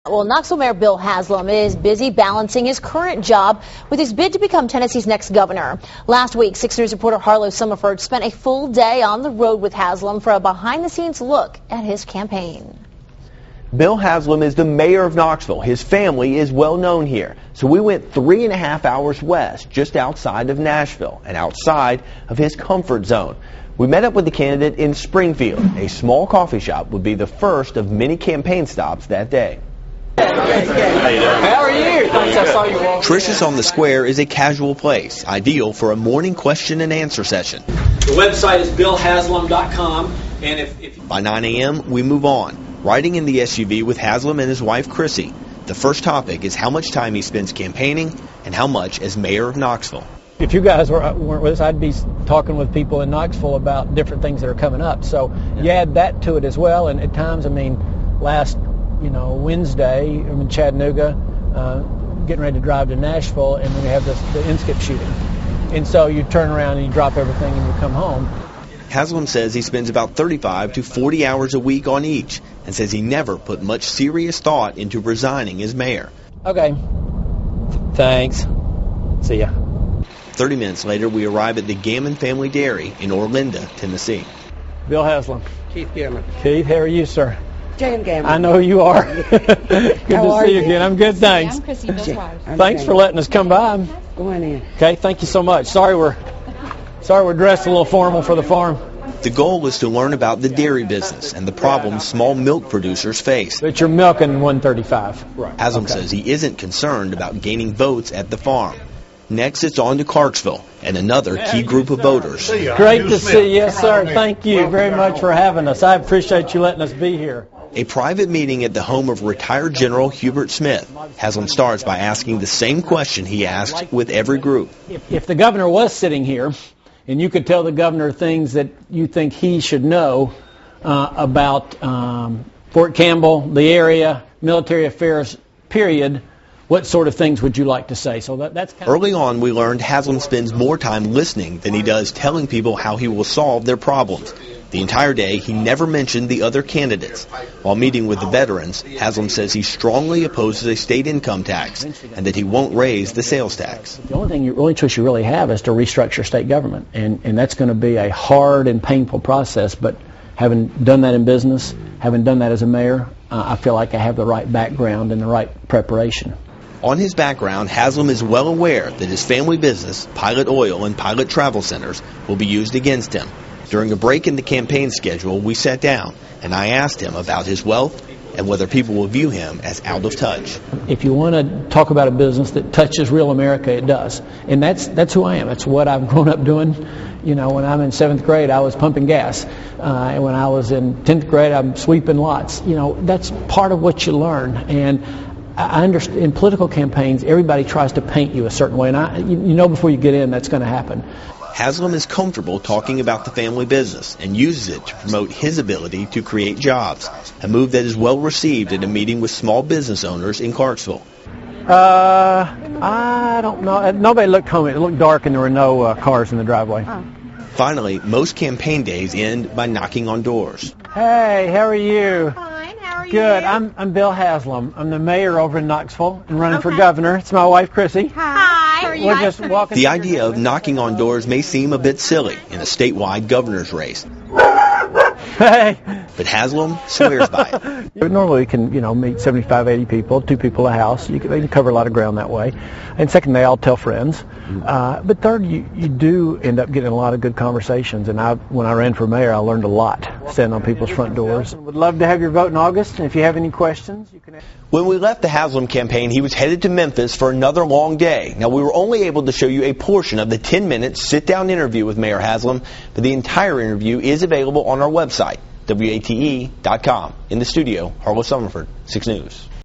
Well, Knoxville Mayor Bill Haslam is busy balancing his current job with his bid to become Tennessee's next governor. Last week, 6 News reporter Harlow Summerford spent a full day on the road with Haslam for a behind-the-scenes look at his campaign. Bill Haslam is the mayor of Knoxville. His family is well known here. So we went 3.5 hours west, just outside of Nashville and outside of his comfort zone. We met up with the candidate in Springfield. A small coffee shop would be the first of many campaign stops that day. How are you? Thanks, I saw you walk. Trish's on the Square is a casual place, ideal for a morning question and answer session. The website is billhaslam.com, and if By 9 a.m., we move on, riding in the SUV with Haslam and his wife, Chrissy. The first topic is how much time he spends campaigning and how much as mayor of Knoxville. If you guys weren't with us, I'd be talking with people in Knoxville about different things that are coming up. So you add that to it as well, and at times, last Wednesday, I'm in Chattanooga, getting ready to drive to Nashville, and then we have the inskip shooting. And so you turn around and you drop everything and you come home. Haslam says he spends about 35 to 40 hours a week on each, and says he never put much serious thought into resigning as mayor. Okay. Thanks. See ya. 30 minutes later, we arrive at the Gammon Family Dairy in Orlinda, Tennessee. Bill Haslam. Keith Gammon. Keith, how are you, sir? Jan Gammon. I know who you are. Good to see you again. I'm good, thanks. I'm Chrissy, Bill's wife. Thanks for letting us come by. Go on in. Okay, thank you so much. Sorry we're dressed a little formal for the farm. The goal is to learn about the dairy business and the problems small milk producers face. But you're milking 135. Right. Haslam says he isn't concerned about gaining votes at the farm. Next, it's on to Clarksville and another key group of voters. Great to see you. Yes, sir. Thank you very much for having us. I appreciate you letting us be here. A private meeting at the home of retired General Hubert Smith. Haslam starts by asking the same question he asked with every group. If the governor was sitting here and you could tell the governor things that you think he should know about Fort Campbell, the area, military affairs, period, what sort of things would you like to say? So that's kind of early on, we learned Haslam spends more time listening than he does telling people how he will solve their problems. The entire day, he never mentioned the other candidates. While meeting with the veterans, Haslam says he strongly opposes a state income tax and that he won't raise the sales tax. The only choice you really have is to restructure state government, and that's going to be a hard and painful process, but having done that in business, having done that as a mayor, I feel like I have the right background and the right preparation. On his background, Haslam is well aware that his family business, Pilot Oil and Pilot Travel Centers, will be used against him. During a break in the campaign schedule, we sat down, and I asked him about his wealth and whether people will view him as out of touch. If you want to talk about a business that touches real America, it does. And that's who I am. That's what I've grown up doing. When I'm in 7th grade, I was pumping gas. And when I was in 10th grade, I'm sweeping lots. That's part of what you learn. And I understand in political campaigns, everybody tries to paint you a certain way. And before you get in, that's going to happen. Haslam is comfortable talking about the family business and uses it to promote his ability to create jobs, a move that is well received at a meeting with small business owners in Clarksville. I don't know. Nobody looked home. It looked dark and there were no cars in the driveway. Finally, most campaign days end by knocking on doors. Hey, how are you? Fine, how are you? Good. I'm Bill Haslam. I'm the mayor over in Knoxville and running for governor. It's my wife, Chrissy. Hi. How are you? We're just walking. The idea of knocking on doors may seem a bit silly in a statewide governor's race. Hey. But Haslam swears by it. Normally we can, meet 75, 80 people, 2 people a house. They can cover a lot of ground that way. And second, they all tell friends. But third, you do end up getting a lot of good conversations. And when I ran for mayor, I learned a lot, standing on people's front doors. Would love to have your vote in August. And if you have any questions, you can ask. When we left the Haslam campaign, he was headed to Memphis for another long day. Now, we were only able to show you a portion of the 10-minute sit-down interview with Mayor Haslam, but the entire interview is available on our website, WATE.com. In the studio, Harlow Summerford, 6 News.